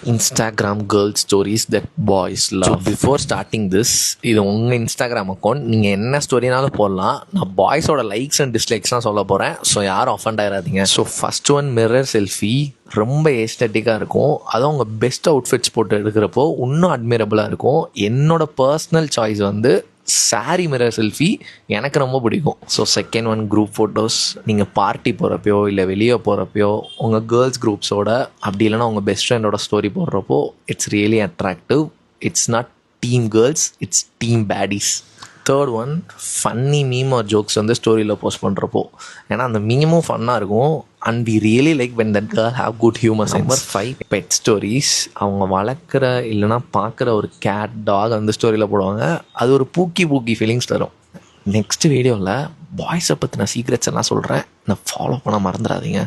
Instagram girl stories that boys love. Before starting this, இது உங்கள் Instagram account, நீங்கள் என்ன ஸ்டோரினாலும் போடலாம். நான் பாய்ஸோட லைக்ஸ் அண்ட் டிஸ்லைக்ஸ்லாம் சொல்ல போகிறேன். ஸோ யாரும் அஃபண்ட் ஆகிடாதீங்க. So first one, mirror selfie. ரொம்ப ஏஸ்தட்டிக்காக இருக்கும். அதுவும் அவங்க பெஸ்ட் அவுட்ஃபிட்ஸ் போட்டு எடுக்கிறப்போ இன்னும் அட்மிரபிளாக இருக்கும். என்னோட பர்சனல் சாய்ஸ் வந்து சாரி மிரர் செல்ஃபி எனக்கு ரொம்ப பிடிக்கும். So second one, group photos. நீங்கள் பார்ட்டி போகிறப்போ இல்லை வெளியே போகிறப்போ உங்கள் கேர்ள்ஸ் குரூப்ஸோட, அப்படி இல்லைனா உங்கள் பெஸ்ட் ஃப்ரெண்டோட ஸ்டோரி போடுறப்போ it's really attractive. It's not team girls, it's team baddies. Third one, funny meme or jokes வந்து ஸ்டோரியில் போஸ்ட் பண்ணுறப்போ. ஏன்னா அந்த மீமும் ஃபன்னாக இருக்கும். And we really like when that girl have good humour sense. Number 5, pet stories. அவங்க வளர்க்குற இல்லைனா பார்க்குற ஒரு கேட், டாக் அந்த ஸ்டோரியில் போடுவாங்க. அது ஒரு பூக்கி ஃபீலிங்ஸ் தரும். நெக்ஸ்ட் வீடியோவில் பாய்ஸை பற்றின சீக்ரெட்ஸ் எல்லாம் சொல்கிறேன். நான் ஃபாலோ பண்ண மறந்துடாதீங்க.